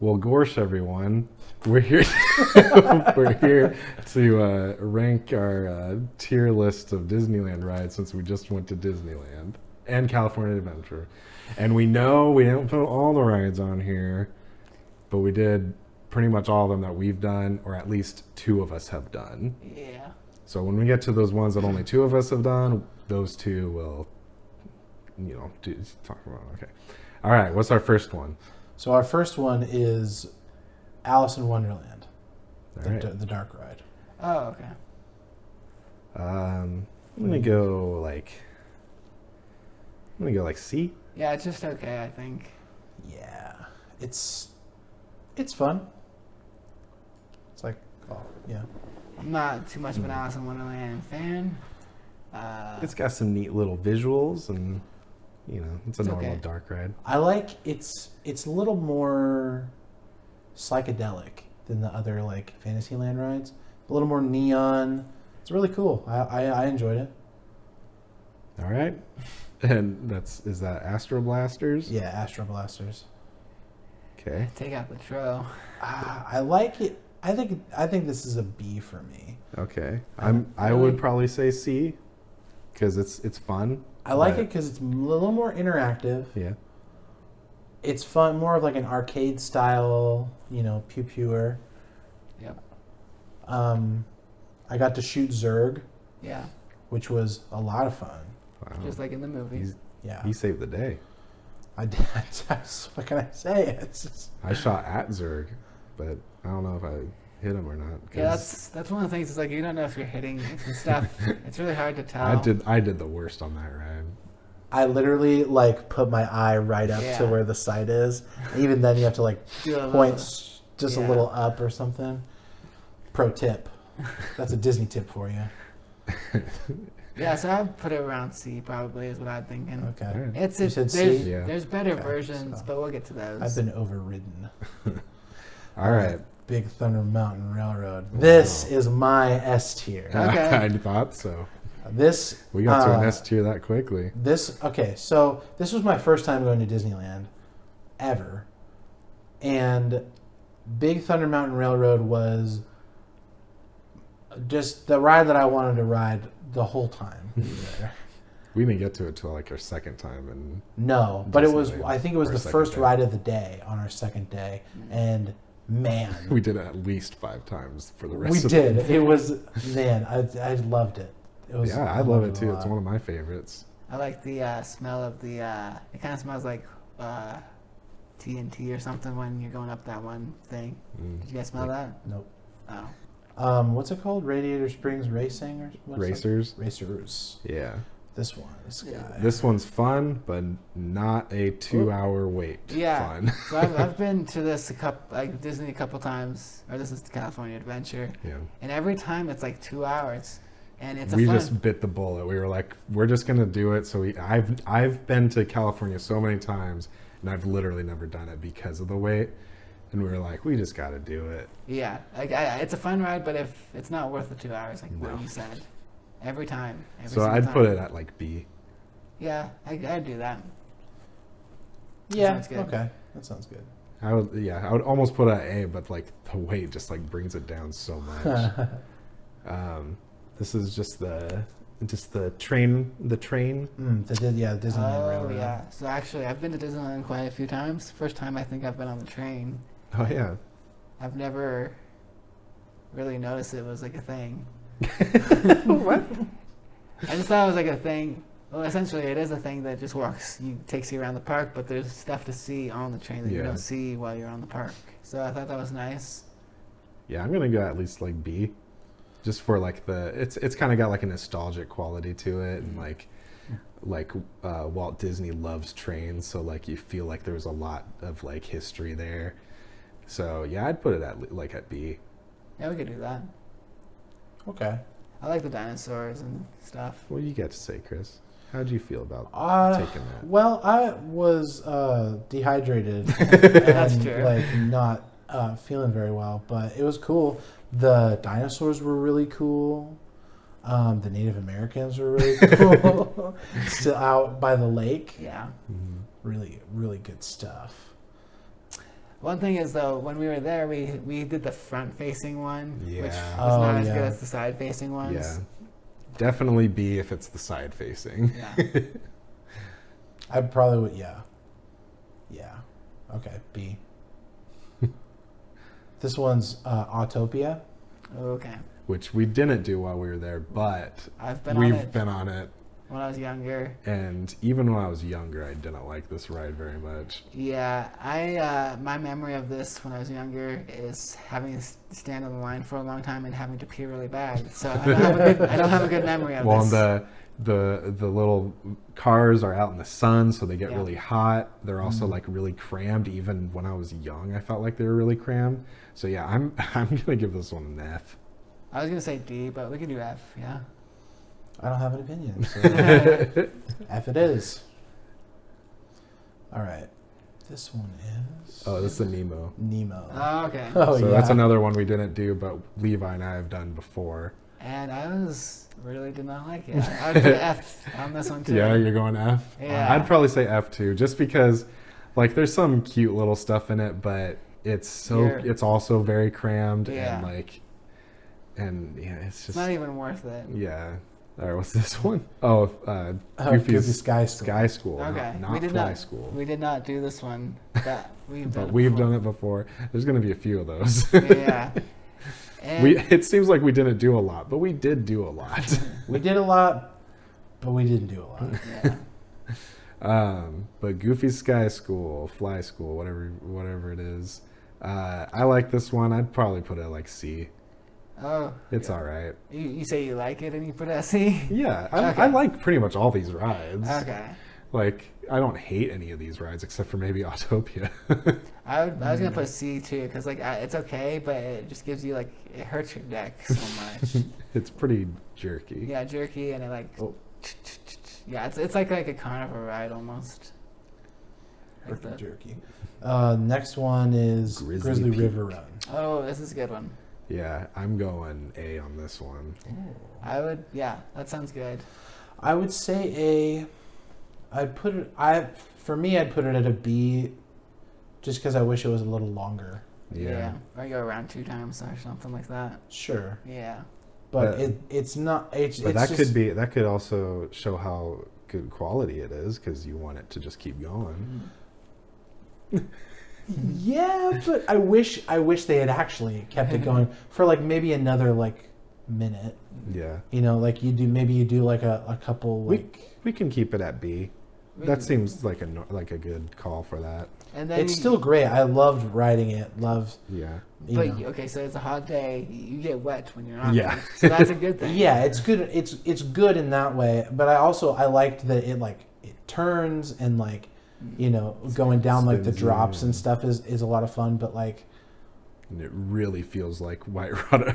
Well, Gorsh, everyone. We're here. We're here to rank our tier list of Disneyland rides since we just went to Disneyland and California Adventure, and we know we didn't put all the rides on here, but we did pretty much all of them that we've done, or at least two of us have done. Yeah. So when we get to those ones that only two of us have done, those two will, talk about. Okay. All right. What's our first one? So our first one is Alice in Wonderland, Right. the dark ride. Oh, okay. I'm gonna go like C. Yeah, it's just okay, I think. Yeah, it's fun. It's like, oh yeah, I'm not too much of an Alice in Wonderland fan. It's got some neat little visuals, and it's a It's normal okay. dark ride. I like it's a little more psychedelic than the other like Fantasyland rides. A little more neon. It's really cool. I enjoyed it. All right, and is that Astro Blasters? Yeah, Astro Blasters. Okay. Take out the tro. I like it. I think this is a B for me. Okay. I would probably say C, because it's fun. I like but- it because it's a little more interactive. Yeah. It's fun, more of like an arcade style, pew-pewer. Yep. I got to shoot Zurg, Yeah. which was a lot of fun. Wow. Just like in the movies. Yeah, He saved the day. I did. What can I say? It's just, I shot at Zurg, but I don't know if I hit him or not. 'cause Yeah, that's one of the things. Is like you don't know if you're hitting and stuff. It's really hard to tell. I did the worst on that ride. I literally like put my eye right up Yeah. to where the sight is. Even then, you have to like Do a point just a yeah. little up or something. Pro tip. That's a Disney tip for you. Yeah, so I'd put it around C probably is what I'm thinking. Okay. Alright. It's You said there's, C? Yeah. there's better Okay, versions, so but we'll get to those. I've been overridden. All right. Big Thunder Mountain Railroad. This is my S tier. Okay. I thought so. This We got to an S tier that quickly. So this was my first time going to Disneyland ever. And Big Thunder Mountain Railroad was just the ride that I wanted to ride the whole time. We didn't get to it till like our second time, and No, but it was Disneyland. I think it was Our the second first day. ride of the day on our second day. And man, we did it at least 5 times for the rest. we of did. The It was I loved it. It was yeah, I love it a too. It's lot. one of my favorites. I like the smell of the. It kind of smells like TNT or something when you're going up that one thing. Mm. Did you guys smell that? Nope. Oh. What's it called? Radiator Springs Racing or what's it? Racers. Racers. Yeah, This guy. this one's fun, but not a 2-hour wait. Yeah. Fun. So I've been to this Disney a couple times, or this is the California Adventure, Yeah. and every time it's like 2 hours, and it's We fun. just bit the bullet. We were like, we're just gonna do it. So I've been to California so many times, and I've literally never done it because of the wait. And we were like, we just got to do it. Yeah, it's a fun ride, but if it's not worth the 2 hours, like No. what you said, every time. Every So single I'd time. put it at like B. Yeah, I'd do that. Yeah. sounds good. Okay. That sounds good. I would almost put it at A, but like the weight just like brings it down so much. This is just the train. Disneyland Oh Railroad. yeah. So actually, I've been to Disneyland quite a few times. First time I think I've been on the train. Oh yeah. I've never really noticed it was like a thing. What? I just thought it was like a thing. Well, essentially, it is a thing that just takes you around the park, but there's stuff to see on the train that you Yeah. don't see while you're on the park. So I thought that was nice. Yeah, I'm gonna go at least like B, just for like it's kind of got like a nostalgic quality to it, and like Walt Disney loves trains, so like you feel like there's a lot of like history there. So yeah, I'd put it at B. Yeah, we could do that. Okay. I like the dinosaurs and stuff. What do you got to say, Chris? How'd you feel about taking that? Well, I was dehydrated That's and true. like not feeling very well, but it was cool. The dinosaurs were really cool. The Native Americans were really cool. Still out by the lake. Yeah. Mhm. Really, really good stuff. One thing is though, when we were there, we did the front-facing one, which was Yeah. not Oh, as good yeah. as the side-facing ones. Yeah. Definitely B if it's the side facing. Yeah. I probably would. Yeah. Yeah. Okay. B. This one's Autopia. Okay. Which we didn't do while we were there, but I've been on we've it been on it. when I was younger. And even when I was younger, I didn't like this ride very much. Yeah, I my memory of this when I was younger is having to stand on the line for a long time and having to pee really bad. So I don't have a good memory of Well, this. and the little cars are out in the sun, so they get Yeah. really hot. They're also Mhm. like really crammed. Even when I was young, I felt like they were really crammed. So yeah, I'm gonna give this one an F. I was gonna say D, but we can do F. Yeah. I don't have an opinion. So F it is. All right. This one is Oh, this is the Nemo. Nemo. Oh, okay. Oh, So yeah. that's another one we didn't do, but Levi and I have done before. And I really did not like it. I would put F on this one too. Yeah, you're going F. Yeah. I'd probably say F too, just because like there's some cute little stuff in it, but it's You're- it's also very crammed Yeah. and yeah, it's It's just not even worth it. yeah. All right, what's this one? Oh, Goofy Goofy's Sky School. Sky School, Okay. not We did Fly not- School. We did not do this one. That we've done. But it we've before. done it before. There's going to be a few of those. Yeah. And It seems like we didn't do a lot, but we did do a lot. We did a lot, but we didn't do a lot. yeah. But Goofy Sky School, Fly School, whatever it is. I like this one. I'd probably put it like C. Oh. It's yeah. all right. You say you like it and you put S-E? Yeah, Okay. I like pretty much all these rides. Okay. Like, I don't hate any of these rides except for maybe Autopia. I was gonna put C too, because like it's okay, but it just gives you like it hurts your neck so much. It's pretty jerky. Yeah, jerky and it like. Oh. Yeah, it's like a carnival ride almost. Like Herky the- jerky. Next one is Grizzly Grizzly Peak. River Run. Oh, this is a good one. Yeah, I'm going A on this one. I would. Yeah, that sounds good. I would say A. I'd put it. For me, I'd put it at a B, just because I wish it was a little longer. Yeah. Or go around 2 times or something like that. Sure, Yeah. but But- it's not. It's But it's that just, that could also show how good quality it is because you want it to just keep going. Yeah, but I wish they had actually kept it going for like maybe another like minute. Yeah. You know, like you do like a couple like. We can keep it at B. We- That seems like a good call for that. And then It's still great. I loved riding it. Loved. Yeah. You But know. okay, so it's a hot day. You get wet when you're on. Yeah. it. So that's a good thing. Yeah, it's good. It's good in that way. But I liked that it turns and like, you know, going down like the Spins drops you. and stuff is a lot of fun. But like, And it really feels like white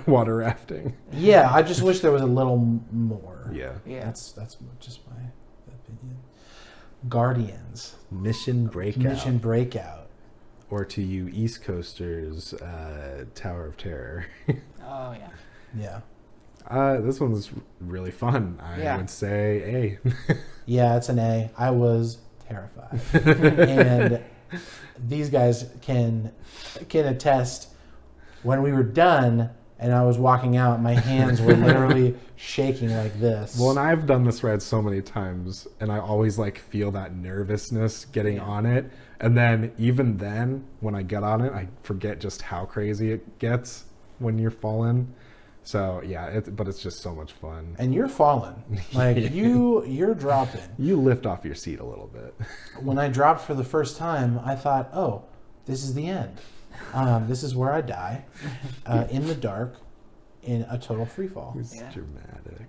water rafting. yeah, I just wish there was a little more. Yeah. Yeah. That's just my opinion. Guardians Mission Breakout. Mission Breakout. Or to you East Coasters, Tower of Terror. Oh yeah. Yeah, This one's really fun. I Yeah. would say A. yeah, it's an A. I was terrified, and these guys can attest. When we were done and I was walking out, my hands were literally shaking like this. Well, and I've done this ride so many times, and I always like feel that nervousness getting Yeah. on it. And then even then, when I get on it, I forget just how crazy it gets when you're falling. So yeah, but it's just so much fun. And you're falling, like you're dropping. You lift off your seat a little bit. When I dropped for the first time, I thought, oh, this is the end. This is where I die, in the dark, in a total free fall. It's Yeah. dramatic.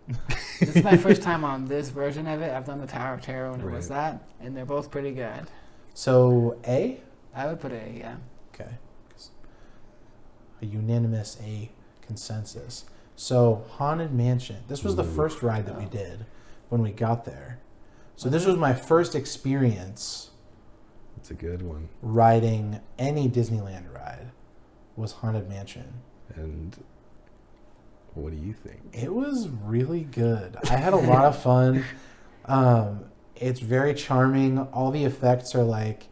This is my first time on this version of it. I've done the Tower of Terror when it was Right. that, and they're both pretty good. So A, I would put A. Yeah. okay, a unanimous A consensus. So Haunted Mansion. This was the Ooh. first ride that we did when we got there. So this was my first experience It's a good one. riding any Disneyland ride. Was Haunted Mansion. And what do you think? It was really good. I had a lot of fun. It's very charming. All the effects are like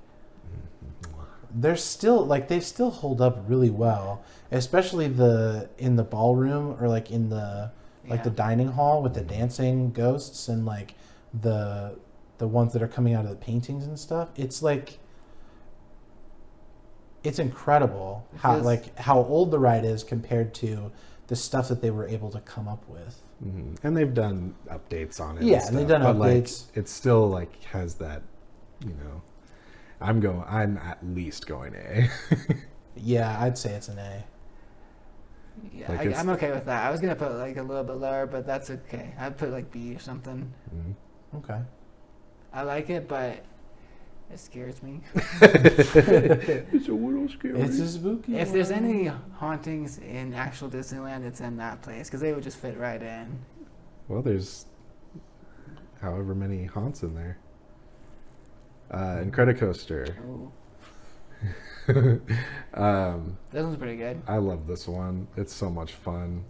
they're still like they still hold up really well, especially in the ballroom or like in the like the dining hall with the dancing ghosts and like the ones that are coming out of the paintings and stuff. It's like it's incredible how old the ride is compared to the stuff that they were able to come up with. Mm-hmm. And they've done updates on it. Yeah, and they've done but updates. Like, it still like has that, you know. I'm at least going A. Yeah, I'd say it's an A. Yeah, Like I'm okay with that. I was gonna put like a little bit lower, but that's okay. I'd put like B or something. Mm-hmm. Okay. I like it, but it scares me. It's a little scary. It's a spooky. If there's any hauntings in actual Disneyland, it's in that place because they would just fit right in. Well, there's however many haunts in there. Incredicoaster. Ooh, um, this one's pretty good. I love this one. It's so much fun.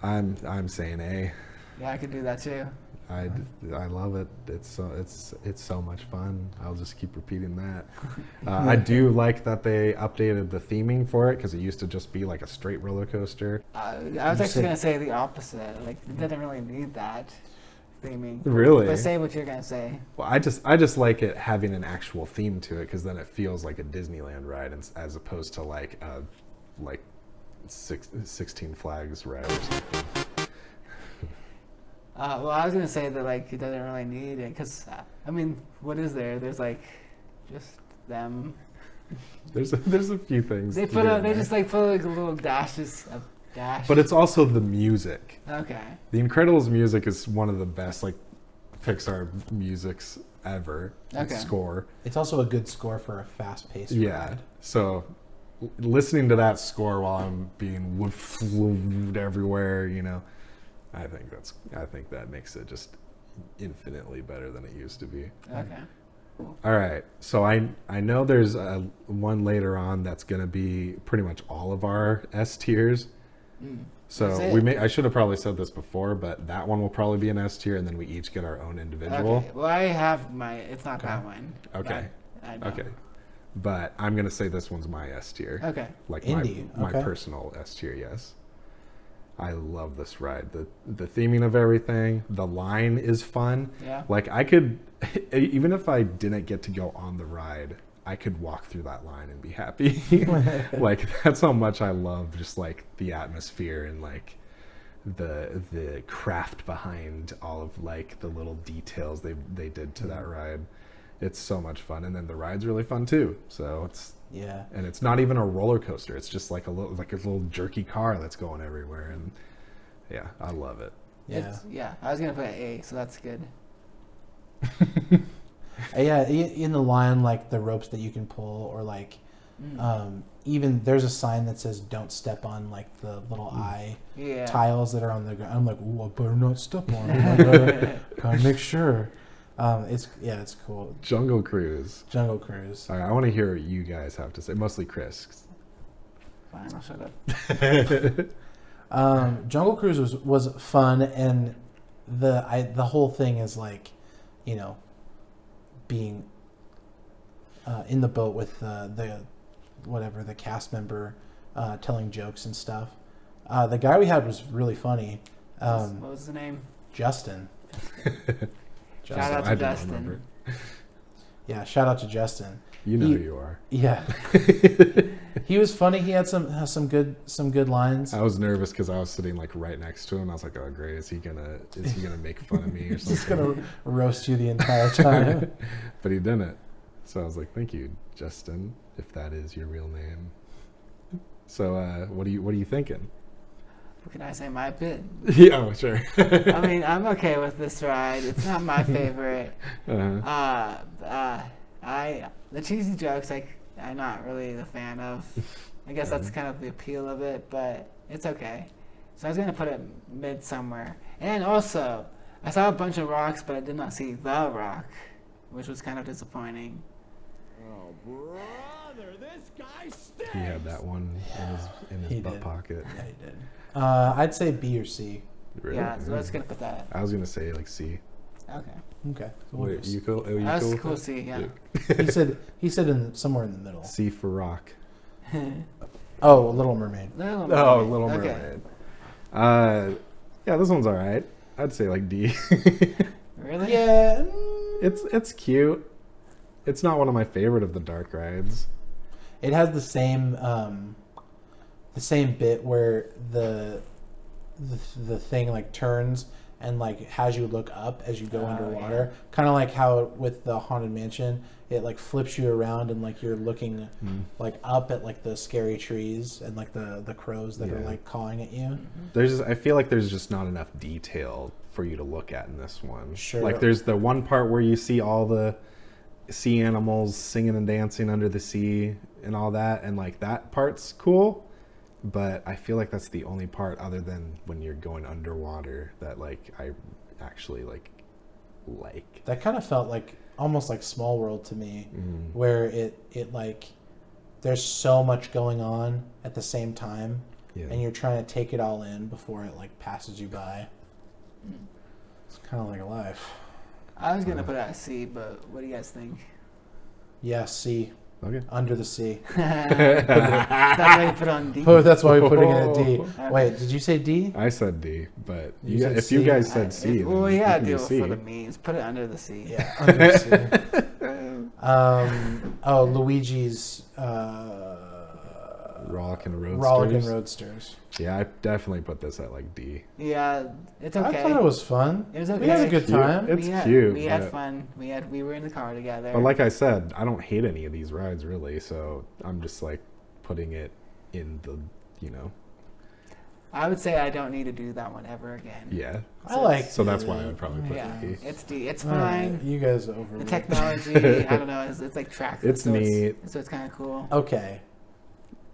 I'm saying A. Yeah, I could do that too. I love it. It's so much fun. I'll just keep repeating that. I do like that they updated the theming for it because it used to just be like a straight roller coaster. I was actually gonna say the opposite. Like, it didn't really need that theming. Really? But say what you're gonna say. Well, I just like it having an actual theme to it because then it feels like a Disneyland ride as opposed to like 16 Flags ride or something. Well, I was gonna say that like it doesn't really need it because I mean, what is there? There's like just them. There's a few things. They to put do a, in they there. just like put like little dashes of dash. But it's also the music. okay. The Incredibles music is one of the best like Pixar musics ever. Okay. Score. It's also a good score for a fast-paced Yeah. ride. So listening to that score while I'm being woofed everywhere, you know, I think that makes it just infinitely better than it used to be. Okay. All right. So I know there's one later on that's going to be pretty much all of our S tiers. Mm. So That's it. I should have probably said this before, but that one will probably be an S tier, and then we each get our own individual. Okay. Well, I have my. It's not Okay. that one. Okay. I know. Okay. But I'm going to say this one's my S tier. Okay. Like Indie, my okay. personal S tier, yes. I love this ride. The theming of everything, the line is fun. Yeah. Like I could, even if I didn't get to go on the ride, I could walk through that line and be happy. Like that's how much I love just like the atmosphere and like the craft behind all of like the little details they did to that ride. It's so much fun, and then the ride's really fun too. So and it's not even a roller coaster. It's just like a little jerky car that's going everywhere, and yeah, I love it. Yeah. I was gonna put A, so that's good. Yeah, in the line, like the ropes that you can pull, or like even there's a sign that says "Don't step on" like the little eye Yeah. tiles that are on the ground. I'm like, ooh, I better not step on it. Gotta make sure. It's cool. Jungle Cruise. Jungle Cruise. All right, I want to hear what you guys have to say. Mostly Chris. Fine, I'll shut up. Jungle Cruise was fun, and the whole thing is like, you know, being in the boat with the cast member telling jokes and stuff. The guy we had was really funny. What was the name? Justin. Shout out to I don't Justin. remember. Yeah, shout out to Justin. You know who you are. Yeah. He was funny. He had some good lines. I was nervous because I was sitting like right next to him. I was like, "Oh, great! Is he gonna make fun of me or He's just something?" gonna roast you the entire time. But he didn't. So I was like, "Thank you, Justin, if that is your real name." So what are you thinking? What can I say? My bit. Yeah, oh, sure. I mean, I'm okay with this ride. It's not my favorite. Uh-huh. The cheesy jokes, I'm not really the fan of. I guess that's kind of the appeal of it, but it's okay. So I was gonna put it mid somewhere. And also, I saw a bunch of rocks, but I did not see the rock, which was kind of disappointing. Oh, brother, this guy stinks. He had that one in his He butt did. pocket. Yeah, he did. I'd say B or C. Really? Yeah, so I was gonna put that. I was gonna say like C. Okay. Okay. So what Wait, is- you cool? You That's cool? cool. with C. Yeah. he said somewhere in the middle. that? C for rock. Oh, Little Mermaid. Little Oh, Mermaid. Little Okay. Mermaid. Yeah, this one's all right. I'd say like D. Really? Yeah. It's cute. It's not one of my favorite of the dark rides. It has the same bit where the thing like turns and like has you look up as you go Oh, underwater. Kind of like how with the Haunted Mansion, it like flips you around and like you're looking like up at like the scary trees and like the crows that are Yeah. like cawing at you. I feel like there's just not enough detail for you to look at in this one. Sure. Like there's the one part where you see all the sea animals singing and dancing under the sea and all that, and like that part's cool. But I feel like that's the only part other than when you're going underwater that like I actually like. That kind of felt like almost like Small World to me, Mm. where it like there's so much going on at the same time, Yeah. and you're trying to take it all in before it like passes you by. It's kind of like life. I was gonna put it at C, but what do you guys think? Yeah, sea, Okay. under the sea. That's why you put it on D. Oh, that's why we're putting it at D. Okay. Wait, did you say D? I said D, but You said if you C. guys said C, then Well, you yeah, can do it C. for the memes. Put it under the sea. Yeah, under the sea. Oh, Luigi's Rollickin' Roadsters. Rollickin' Roadsters. Yeah, I definitely put this at like D. Yeah, it's okay. I thought it was fun. It was We had a okay. good Cute. time. It's we had, cute, We had but- fun. We were in the car together. But like I said, I don't hate any of these rides really, so I'm just like putting it in the, I would say I don't need to do that one ever again. yeah. I like. So that's why I would probably put Yeah, it D. it's D. It's All right, fine. you guys over. The technology, I don't know. It's like tracks. It's so neat. So it's kind of cool. Okay,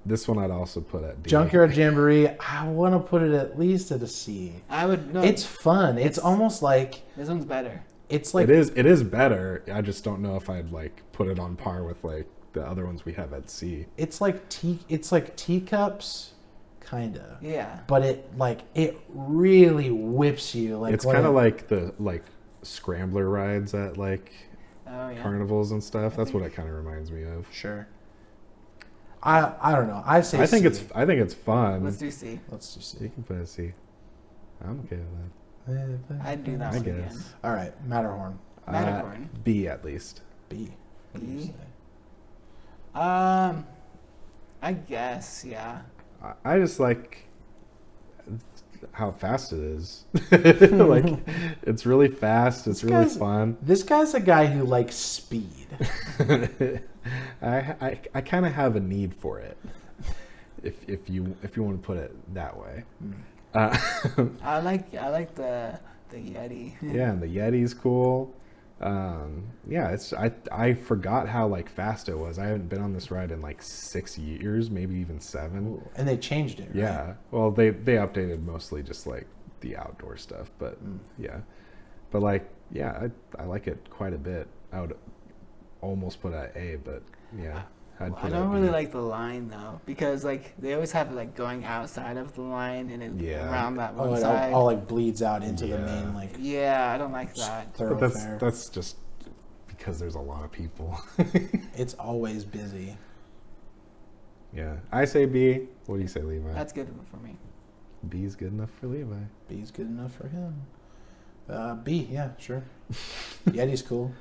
This one I'd also put at D. Junkyard Jamboree. I want to put it at least at a C. I would. No, It's fun. It's almost like this one's better. it's like It is better. I just don't know if I'd like put it on par with like the other ones we have at C. it's like teacups, kinda. Yeah. But it really whips you. Like It's when kind of it- like the scrambler rides at like Oh yeah. carnivals and stuff. That's what it kind of reminds me of. Sure. I don't know. I say I think C. it's fun. Let's do C. Let's just You see. can put a C. I'm okay with that. I'd do that I one guess. again. All right, Matterhorn. Matterhorn. B at least. B. What do you B? say? I guess yeah. I just like how fast it is. Like it's really fast. It's really guy's- fun. This guy's a guy who likes speed. I kind of have a need for it. If you want to put it that way. I like the Yeti. Yeah, and the Yeti's cool. Yeah, it's I forgot how like fast it was. I haven't been on this ride in like 6 years, maybe even 7. And they changed it, right? Yeah. Well, they updated mostly just like the outdoor stuff, but yeah. But like, yeah, I like it quite a bit. I would almost put it at A, but yeah. I'd put I it don't at really B. like the line though, because like they always have it like going outside of the line and it Yeah. around that Oh, one it side. all like bleeds out into the Yeah. main like Yeah, I don't like that. But thoroughfare. that's just because there's a lot of people. It's always busy. Yeah. I say B. What do you say, Levi? That's good for me. B's good enough for Levi. B's good enough for him. B, yeah, sure. Yeti's cool.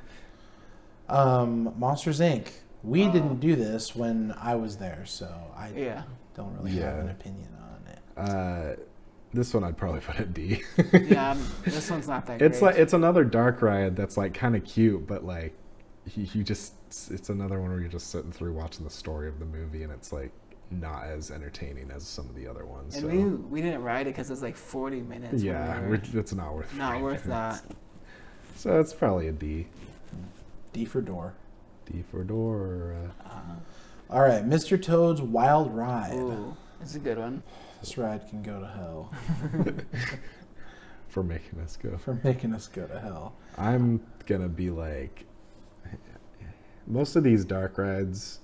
Monsters Inc. We didn't do this when I was there, so I Yeah. don't really have Yeah. an opinion on it. This one I'd probably put at D. Yeah, this one's not that It's great. like it's another dark ride that's like kind of cute, but like you just it's another one where you're just sitting through watching the story of the movie, and it's like not as entertaining as some of the other ones. and So we didn't ride it because it's like 40 minutes. yeah, whatever. it's not worth Not 40 worth minutes. that. So it's probably a D. D for door. D for door. Or, All right, Mr. Toad's Wild Ride. Ooh, it's a good one. This ride can go to hell for making us go. for making us go to hell. I'm gonna be like, most of these dark rides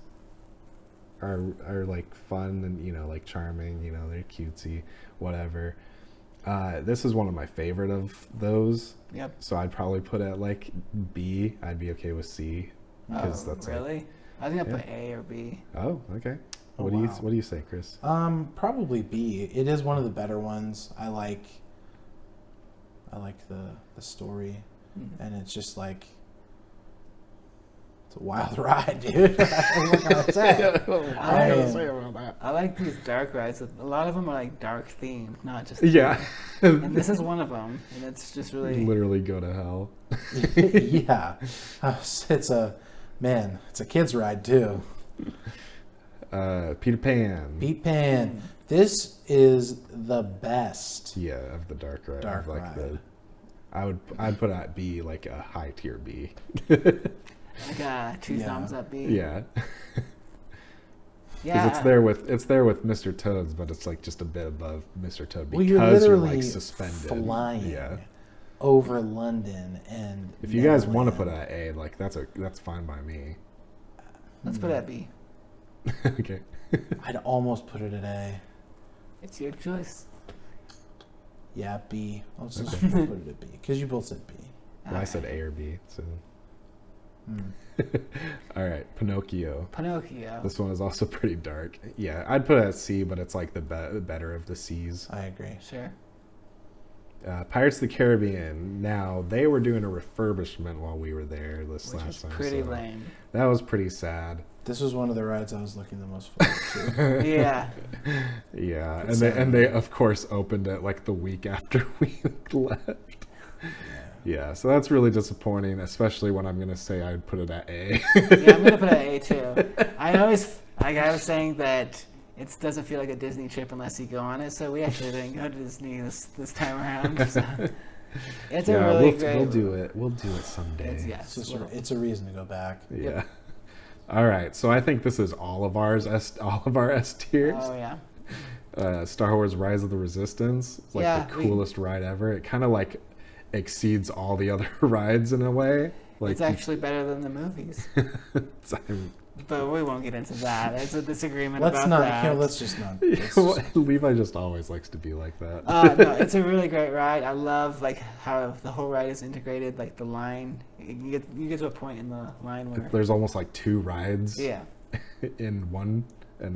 are like fun and like charming. They're cutesy, whatever. This is one of my favorite of those. Yep. So I'd probably put it at like B. I'd be okay with C because that's really. I was gonna Yeah. put A or B. Oh, okay. Oh, What do you wow. What do you say, Chris? Probably B. It is one of the better ones. I like the story, and it's just like it's a wild ride, dude. What can I say? about that? I like these dark rides. A lot of them are like dark themed, not just. Yeah. And this is one of them, and it's just really. Literally go to hell. Yeah, it's a kid's ride too. Peter Pan. Pete Pan. This is the best. Yeah, of the dark ride. Dark like ride. I'd put it at B, like a high tier B. Like a two Yeah. thumbs up B. Yeah. Yeah. Because it's there with Mr. Toad's, but it's like just a bit above Mr. Toad Well, because you're literally like suspended. flying Yeah. over London and. If you guys want to Neverland. put it at A, like that's fine by me. Let's put it at B. Okay. I'd almost put it at A. It's your choice. Yeah, B. I'll just Okay. put it at B because you both said B. Well, I said A or B, so. Hmm. All right, Pinocchio. Pinocchio. This one is also pretty dark. Yeah, I'd put it at C, but it's like the better of the C's. I agree. Sure. Pirates of the Caribbean. Now they were doing a refurbishment while we were there this Which last was time. pretty so lame. That was pretty sad. This was one of the rides I was looking the most forward to. Yeah. Yeah, It's and they of course opened it like the week after we left. Yeah, so that's really disappointing, especially when I'm gonna say I'd put it at A. Yeah, I'm gonna put it at A too. I was saying that it doesn't feel like a Disney trip unless you go on it. So we actually didn't go to Disney this time around. So it's a really great. we'll do it. We'll do it someday. Yes. It's a reason to go back. Yeah. All right. So I think this is all of our S tiers. Oh yeah. Star Wars: Rise of the Resistance. It's like Yeah, the coolest ride ever. It kind of like exceeds all the other rides in a way. Like It's actually better than the movies. But we won't get into that. There's a disagreement Let's about not. that. Let's just not. Levi just always likes to be like that. No, it's a really great ride. I love like how the whole ride is integrated. Like the line, you get to a point in the line where There's almost like two rides yeah, in one, and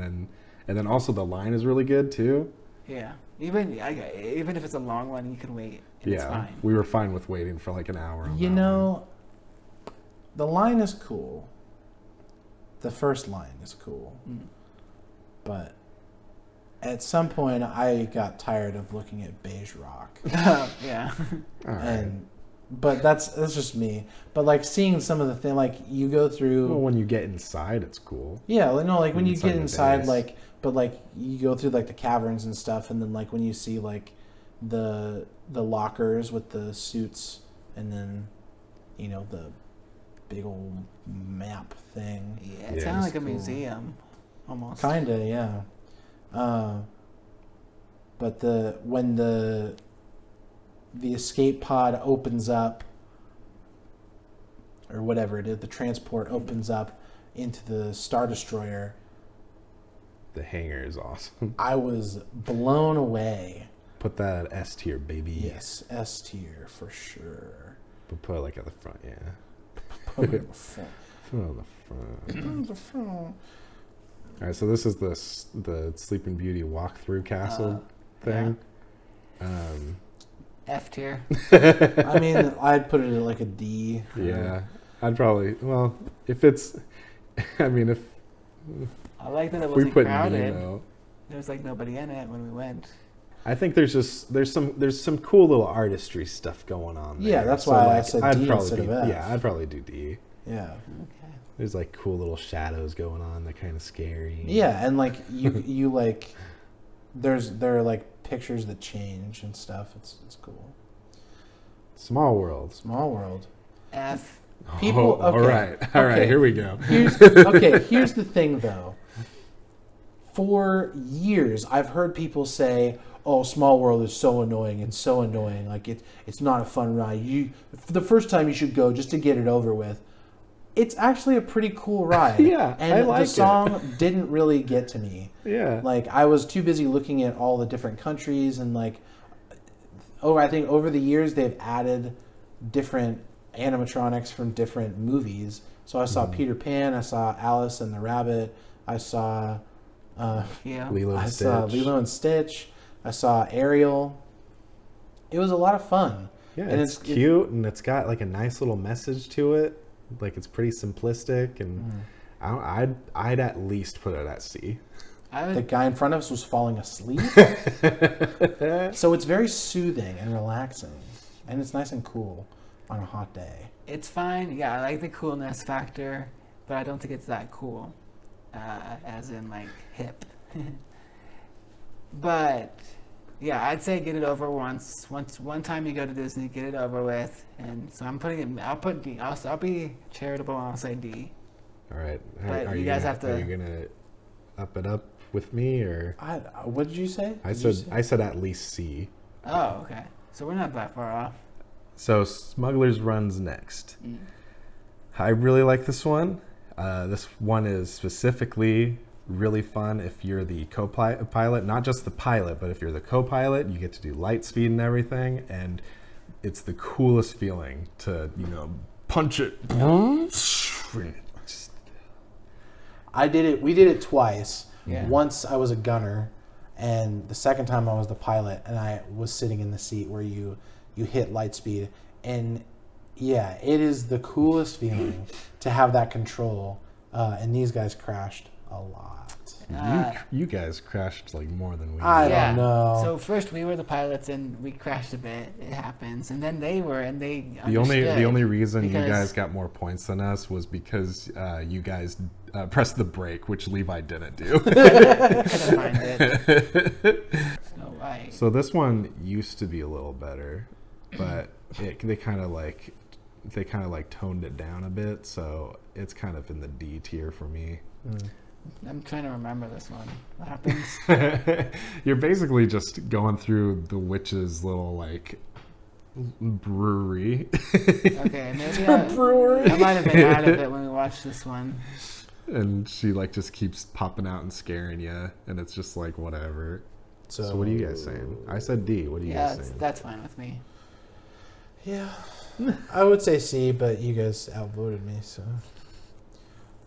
then also the line is really good too. yeah. Even if it's a long one, you can wait. And it's Yeah, fine. we were fine with waiting for like an hour. On You that know, the line is cool. The first line is cool. Mm. But at some point, I got tired of looking at beige rock. Yeah. one. All right. But that's just me. But like seeing some of the thing, like you go through. Well, when you get inside, it's cool. Yeah, like, no, like when you Inside get the inside, base. like, but like you go through like the caverns and stuff, and then like when you see like the lockers with the suits, and then the big old map thing. Yeah, it's Yeah, kind of it's like a cool. museum, almost. Kinda, yeah. But when the escape pod opens up, or whatever it is, the transport opens up into the Star Destroyer, The hangar is awesome. I was blown away. Put that at S tier, baby. Yes, S tier for sure. But put it like at the front, yeah. Put it in the front. Put it on the front. Put it in the front. All right, so this is the Sleeping Beauty walkthrough castle thing. F tier. I mean, I'd put it at like a D. Yeah, I'd probably. Well, if it's, I mean, if I like that it we wasn't put crowded. Nemo, There was like nobody in it when we went. I think there's some cool little artistry stuff going on there. Yeah, that's why I like, said I'd D probably instead be, of F. Yeah, I'd probably do D. Yeah. Okay. There's like cool little shadows going on. They're kind of scary. Yeah, and like you like, there are like pictures that change and stuff. It's cool. Small World. Small world. F. People- Oh, all okay, right, all right. okay. Here we go. Here's the thing though. For years, I've heard people say, "Oh, Small World is so annoying. It's so annoying. Like it's not a fun ride. For the first time you should go just to get it over with." It's actually a pretty cool ride. Yeah, and I like the song didn't really get to me. Yeah. Like I was too busy looking at all the different countries and like I think over the years they've added different animatronics from different movies. So I saw Peter Pan, I saw Alice and the Rabbit, I saw Yeah. Lilo and I Stitch. saw Lilo and Stitch, I saw Ariel. It was a lot of fun. Yeah, And it's cute and it's got like a nice little message to it. Like it's pretty simplistic, and I'd at least put it at C. The guy in front of us was falling asleep. So it's very soothing and relaxing, and it's nice and cool on a hot day. It's fine. Yeah, I like the coolness factor, but I don't think it's that cool, as in like hip. But yeah, I'd say get it over once. One time you go to Disney, get it over with. And so I'm putting it. I'll put D. I'll be charitable. And I'll say D. All right. But you guys have to- Are you gonna up it up with me, or What did you say? I said at least C. Oh, okay. So we're not that far off. So Smuggler's Run's next. I really like this one. This one is specifically really fun if you're the co-pilot, not just the pilot, but if you're the co-pilot, you get to do light speed and everything, and it's the coolest feeling to, punch it. We did it twice. Yeah. Once I was a gunner, and the second time I was the pilot, and I was sitting in the seat where you hit light speed. And yeah, it is the coolest feeling to have that control. And these guys crashed a lot. You guys crashed like more than we I did. don't know. So first we were the pilots and we crashed a bit. It happens. And then they were, and they The only understood reason you because- guys got more points than us was because you guys pressed the brake, which Levi didn't do. couldn't find it. Snow White. So this one used to be a little better, but they kind of like toned it down a bit, so it's kind of in the D tier for me. I'm trying to remember this one. What happens? You're basically just going through the witch's little like brewery. Okay, maybe I might have been out of it when we watched this one. And she like just keeps popping out and scaring you, and it's just like whatever. So what are you guys saying? I said D. What are you Yeah, guys saying? that's fine with me. Yeah, I would say C, but you guys outvoted me.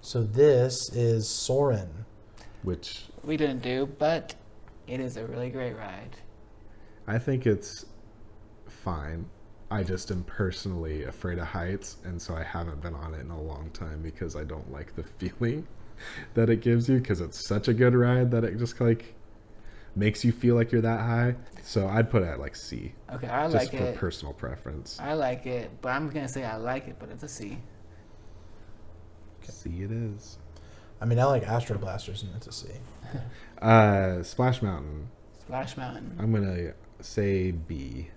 So this is Soren. Which We didn't do, but it is a really great ride. I think it's fine. I just am personally afraid of heights, and so I haven't been on it in a long time because I don't like the feeling that it gives you, because it's such a good ride that it just like makes you feel like you're that high. So I'd put it at like C, Okay, I just like for it. personal preference. I like it, but I'm gonna say I like it, but it's a C. C it is. I mean, I like Astro Blasters, and it's a C. Splash Mountain. Splash Mountain. I'm gonna say B.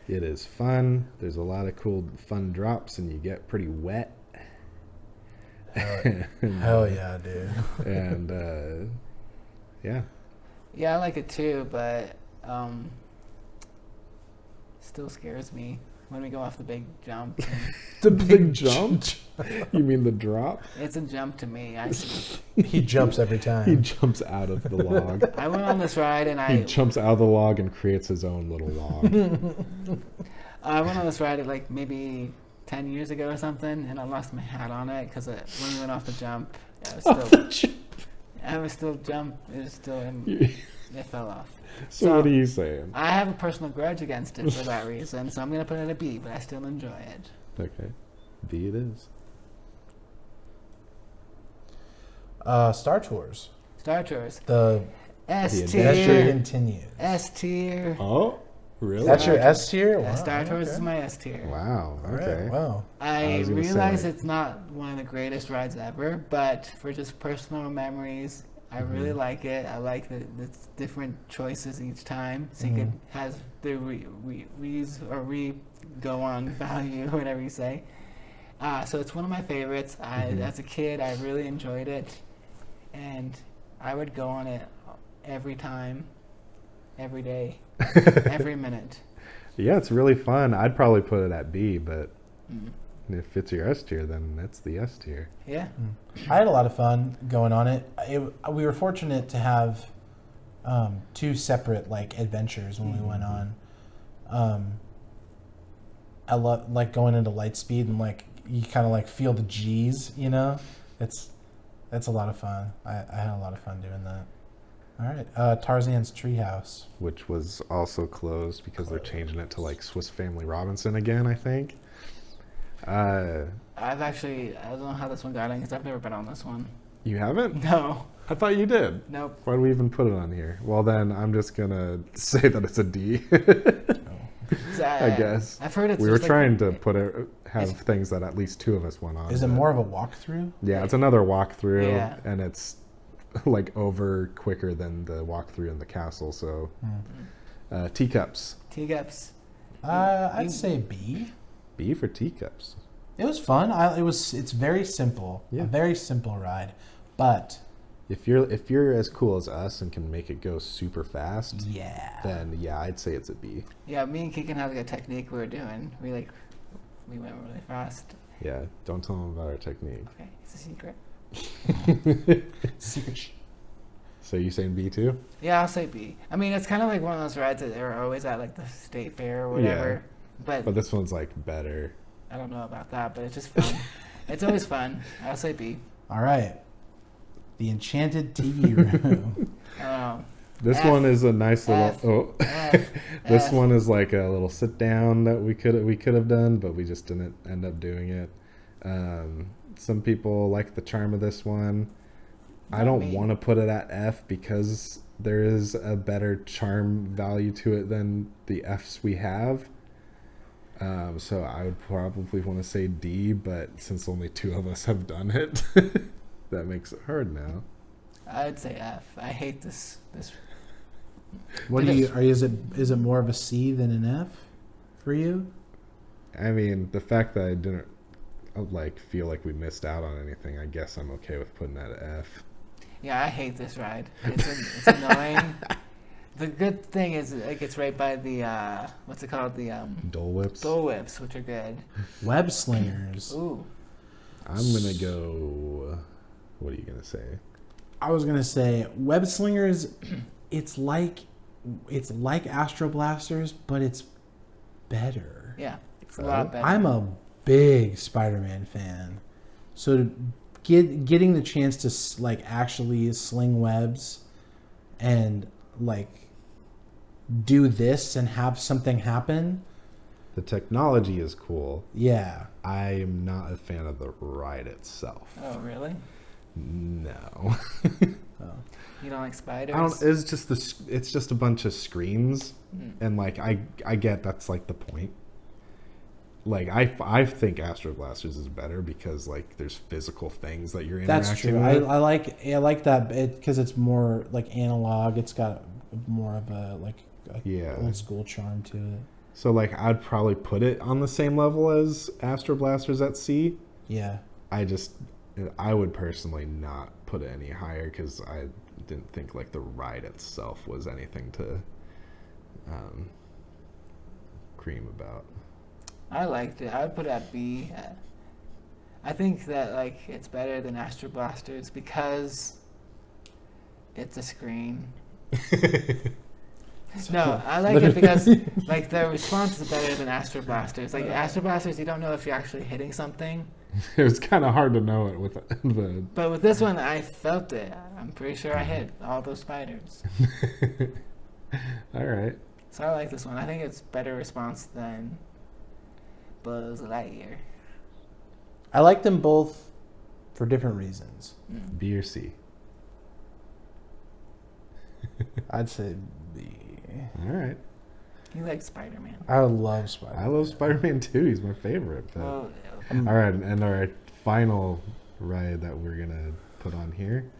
It is fun. There's a lot of cool fun drops, and you get pretty wet. Hell yeah, dude. And yeah. Yeah, I like it too, but still scares me when we go off the big jump. The big jump? You mean the drop? It's a jump to me. He jumps every He time. jumps out of the log. I went on this ride and He jumps out of the log and creates his own little log. I went on this ride like maybe 10 years ago or something, and I lost my hat on it because when we went off the jump, I was still jump. It was still it fell off. So what are you saying? I have a personal grudge against it for that reason, so I'm gonna put it a B, but I still enjoy it. Okay. B it is. Star Tours. Star Tours. The S adventure tier. continues. S tier. Oh, really? That's your S tier? Yeah, Wow, Star Tours okay. is my S tier. Wow. All right, Okay. wow. I was gonna say, realize like- it's not one of the greatest rides ever, but for just personal memories, I really like it. I like the different choices each time, so you can has the go on value, whatever you say. So it's one of my favorites. As a kid, I really enjoyed it, and I would go on it every time, every day, every minute. Yeah, it's really fun. I'd probably put it at B, but if it's your S tier, then that's the S tier. Yeah. I had a lot of fun going on it. We were fortunate to have 2 separate like adventures when we went on. I love like going into light speed and like you kind of like feel the G's, you know. That's a lot of fun. I had a lot of fun doing that. All right, Tarzan's Treehouse. Which was also closed because they're changing it to like Swiss Family Robinson again, I think. I don't know how this one got in because I've never been on this one. You haven't? No. I thought you did. Nope. Why do we even put it on here? Well, then I'm just gonna say that it's a D. I guess. I've heard it's. We were just trying like, to have things that at least two of us went on. Is it but- more of a walkthrough? Yeah, it's another walkthrough, Yeah. and it's like over quicker than the walkthrough in the castle. So, teacups. teacups? I'd say B. B for teacups. It was fun. It's very simple. Yeah. A very simple ride, but If you're as cool as us and can make it go super fast, yeah. then yeah, I'd say it's a B. Yeah, me and Keegan have like a technique we were doing. We went really fast. Yeah, don't tell them about our technique. Okay, it's a secret. Secret. So you saying B too? Yeah, I'll say B. I mean, it's kind of like one of those rides that are always at like the state fair or whatever. But But this one's like better. I don't know about that. But it's just fun. It's always fun. I'll say B. All right. The Enchanted TV Room. This F, one is a nice little. F, Oh, F, this F. one is like a little sit down that we could have done, but we just didn't end up doing it. Some people like the charm of this one. I Not don't me. want to put it at F because there is a better charm value to it than the Fs we have. So I would probably want to say D, but since only two of us have done it, that makes it hard now. I'd say F. I hate this. What do you? Is it more of a C than an F for you? I mean, the fact that I didn't like feel like we missed out on anything, I guess I'm okay with putting that at F. Yeah, I hate this ride. It's annoying. The good thing is it gets right by the what's it called, the Dole Whips. Dole Whips, which are good. Web Slingers. Ooh. I'm gonna go. What are you gonna say? I was gonna say Web Slingers. It's like Astro Blasters, but it's better. Yeah, it's a lot better. I'm a big Spider-Man fan, so getting the chance to like actually sling webs and like do this and have something happen. The technology is cool. Yeah. I am not a fan of the ride itself. Oh, really? No. You don't like spiders? I don't. It's just it's just a bunch of screens, Mm. and like I get that's like the point. Like I think Astro Blasters is better because like there's physical things that you're interacting That's true. with. I like that because it's more like analog. It's got more of a Yeah. old school charm to it. So like I'd probably put it on the same level as Astro Blasters at C. Yeah. I would personally not put it any higher because I didn't think like the ride itself was anything to cream about. I liked it. I would put it at B. I think that like it's better than Astro Blasters because it's a screen. No, I like it because like the response is better than Astro Blasters. Like Astro Blasters, you don't know if you're actually hitting something, It was kind of hard to know it with the. but with this one, I felt it. I'm pretty sure I hit all those spiders. All right. So I like this one. I think it's better response than Buzz Lightyear. I like them both for different reasons. B or C. I'd say B. All right. You like Spider-Man. I love Spider. I love Spider-Man too. He's my favorite. But... Well, All right, and our final ride that we're gonna put on here,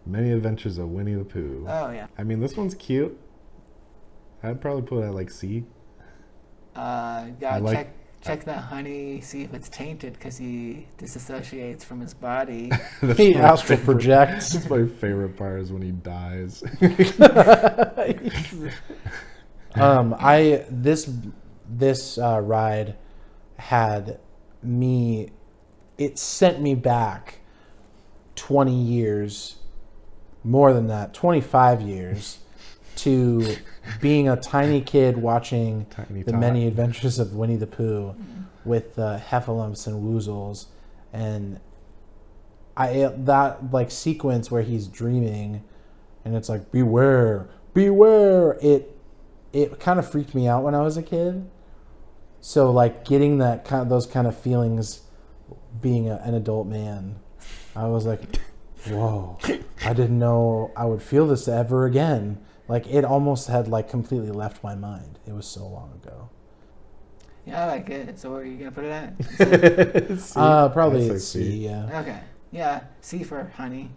Many Adventures of Winnie the Pooh. oh yeah. I mean, this one's cute. I'd probably put it at like C. Gotta like- check that honey, see if it's tainted because he disassociates from his body. That's He my astral favorite- projects. That's my favorite part is when he dies. This ride had me. It sent me back 20 years, more than that, 25 years, to being a tiny kid watching Tiny the tot. many adventures of Winnie the Pooh with heffalumps and woozles, and that like sequence where he's dreaming, and it's like beware, beware. It kind of freaked me out when I was a kid. So like getting those kind of feelings, being an adult man, I was like, whoa, I didn't know I would feel this ever again. Like it almost had like completely left my mind. It was so long ago. Yeah, I like it. So where are you gonna put it at? C? Probably I it's say C. Yeah. Okay. Yeah, C for honey.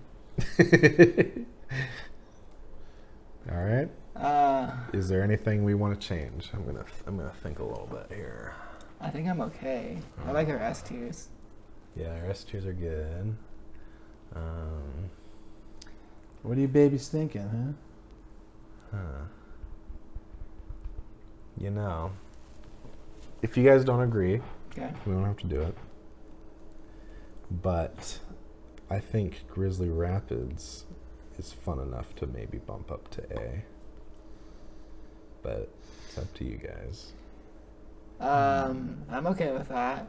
All right. Uh, Is there anything we want to change? I'm gonna think a little bit here. I think I'm okay. I like our S tiers. Yeah, our S tiers are good. What are you babies thinking, huh? You know, if you guys don't agree, Okay. we don't have to do it. But I think Grizzly Rapids is fun enough to maybe bump up to A. But it's up to you guys. I'm okay with that.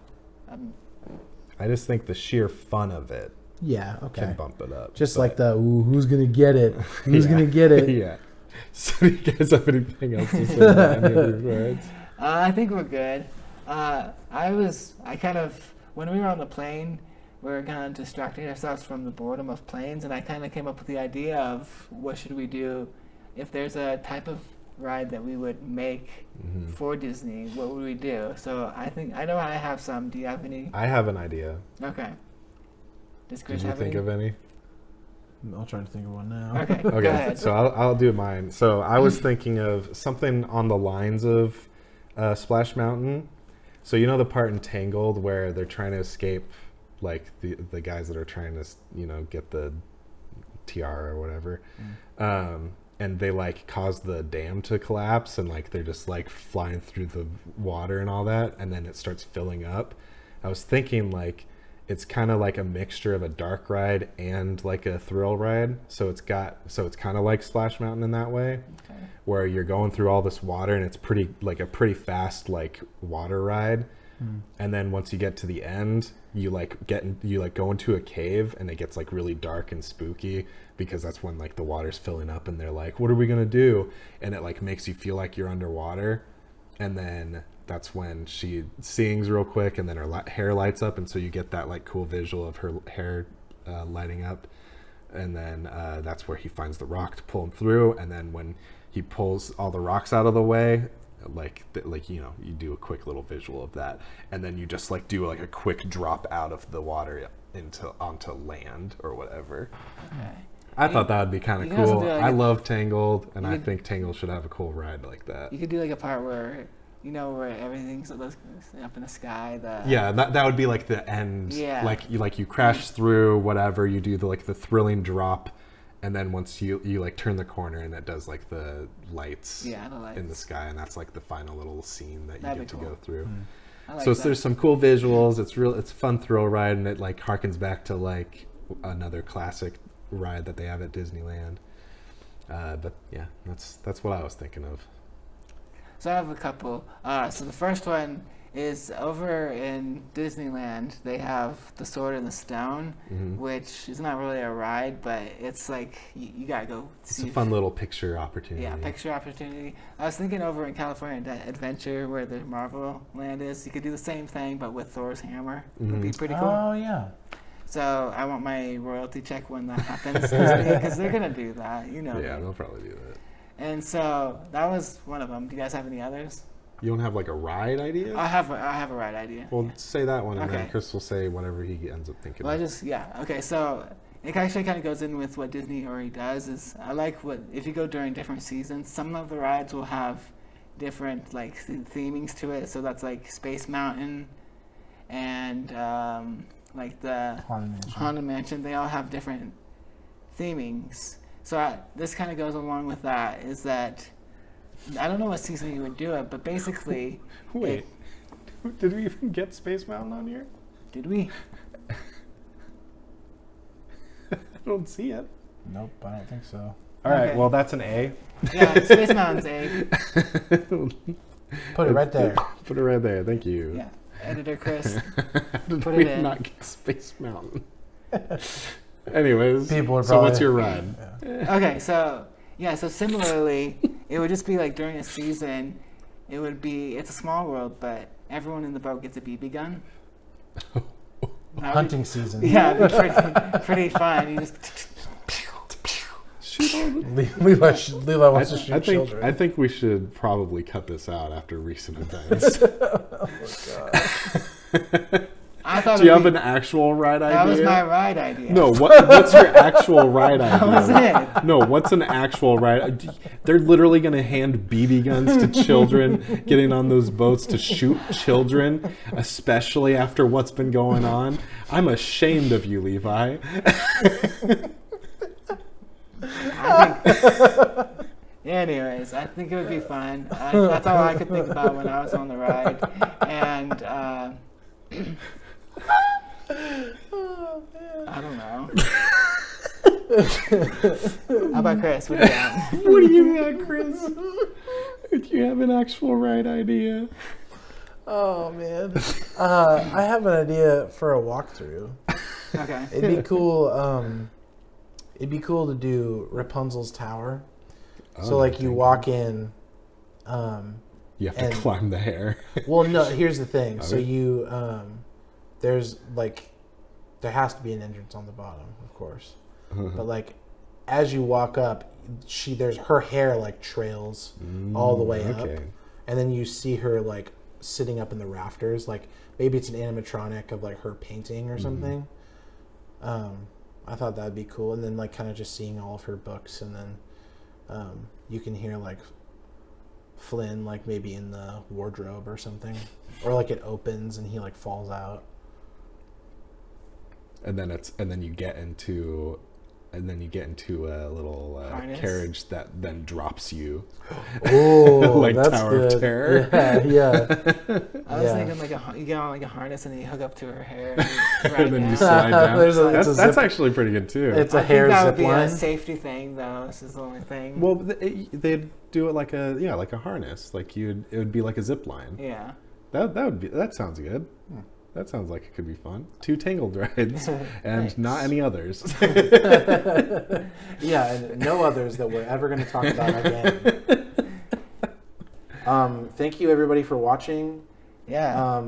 I just think the sheer fun of it Yeah. Okay. can bump it up. Just but- like the ooh, who's gonna get it? Who's Yeah. gonna get it? Yeah. So do you guys have anything else to say about any of these rides? I think we're good. I kind of, when we were on the plane, we were kind of distracting ourselves from the boredom of planes, and I kind of came up with the idea of what should we do if there's a type of ride that we would make for Disney, what would we do? So I know I have some. Do you have any? I have an idea. Okay. Does Chris Did you have think any? of any? I'll try to think of one now. Okay, go Okay, ahead. so I'll do mine. So I was thinking of something on the lines of Splash Mountain. So you know the part in Tangled where they're trying to escape, like the guys that are trying to get the tiara or whatever, and they like cause the dam to collapse, and like they're just like flying through the water and all that, and then it starts filling up. I was thinking like it's kind of like a mixture of a dark ride and like a thrill ride. So it's kind of like Splash Mountain in that way, Okay. where you're going through all this water and it's a pretty fast like water ride. And then once you get to the end, you go into a cave, and it gets like really dark and spooky, because that's when like the water's filling up and they're like, what are we gonna do? And it like makes you feel like you're underwater. And then that's when she sings real quick, and then her hair lights up, and so you get that like cool visual of her hair lighting up. And then that's where he finds the rock to pull him through. And then when he pulls all the rocks out of the way, you do a quick little visual of that, and then you just like do like a quick drop out of the water onto land or whatever. Okay. I thought that would be kind you of can also cool. do, like, I a- love Tangled, and you I could- think Tangled should have a cool ride like that. You could do like a part where, where everything's up in the sky. Yeah, that would be like the end. Yeah. Like you crash through whatever, you do the thrilling drop, and then once you like turn the corner, and it does like the lights Yeah, the lights. in the sky, and that's like the final little scene that you That'd get be to cool. go through. I like So that. there's some cool visuals. It's a fun thrill ride, and it like harkens back to like another classic ride that they have at Disneyland. But yeah, that's what I was thinking of. So I have a couple. So the first one is over in Disneyland. They have the Sword and the Stone, which is not really a ride, but it's like you gotta go It's see. a fun little picture opportunity. Yeah, picture opportunity. I was thinking over in California Adventure, where the Marvel Land is, you could do the same thing, but with Thor's hammer. Would be pretty cool. Oh yeah. So I want my royalty check when that happens, because they're gonna do that. You know. Yeah, me. they'll probably do that. And so that was one of them. Do you guys have any others? You don't have like a ride idea? I have a ride idea. Well, say that one, and then Okay. Chris will say whatever he ends up thinking. Well, of. okay. So it actually kind of goes in with what Disney already does. Is I like if you go during different seasons, some of the rides will have different like themings to it. So that's like Space Mountain, and like the Haunted Mansion. Haunted Mansion. They all have different themings. So this kind of goes along with that. Is that I don't know what season you would do it, but basically, Wait, did we even get Space Mountain on here? did we? I don't see it. Nope, I don't think so. All right. Okay. Well, that's an A. Yeah, Space Mountain's A. Put it right there. Put it right there. Thank you. Yeah. Editor Chris. Did Put we it in. not get Space Mountain? Anyways, People are so what's probably- your ride? Okay, so similarly, it would just be like during a season, it's a small world, but everyone in the boat gets a BB gun. That would- Hunting season. Yeah, it'd be pretty fun. You just Shoot all the- Levi wants to shoot children. I think we should probably cut this out after recent events. I thought Do you have it'd an actual ride idea? that was my ride idea. No, what's your actual ride idea? That was it. No, what's an actual ride? They're literally going to hand BB guns to children, getting on those boats to shoot children, especially after what's been going on. I'm ashamed of you, Levi. Anyways, I think it would be fun. That's all I could think about when I was on the ride. And I don't know. How about Chris? What do you got? What do you got, Chris? Do you have an actual ride idea? Oh man, I have an idea for a walkthrough. Okay. It'd be cool. It'd be cool to do Rapunzel's tower. So like you walk in. You have to and- climb the hair. Well, no. Here's the thing. So Okay. you there's like there has to be an entrance on the bottom, of course. But like as you walk up, there's her hair like trails all the way up, Okay. and then you see her like sitting up in the rafters. Like maybe it's an animatronic of like her painting or something. I thought that'd be cool, and then like kind of just seeing all of her books, and then you can hear like Flynn like maybe in the wardrobe or something, or like it opens and he like falls out. And then you get into a little Harness? carriage that then drops you. Oh, Like that's Tower of good. Terror. Yeah. I was Yeah. thinking like you get on like a harness and then you hook up to her hair and you ride And then you down. slide down. There's a- it's a That's zip- actually pretty good too. It's a I hair think that would zip be line. a safety thing though. This is the only thing. Well, they'd do it like a harness. Like it would be like a zip line. Yeah. That sounds good. That sounds like it could be fun. 2 Tangled rides and Nice. not any others. Yeah, and no others that we're ever going to talk about again. Thank you everybody for watching. Yeah.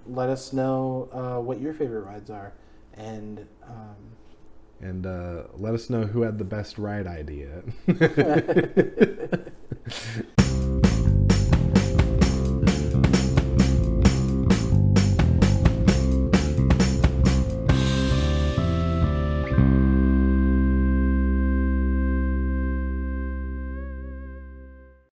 Let us know what your favorite rides are, and And let us know who had the best ride idea.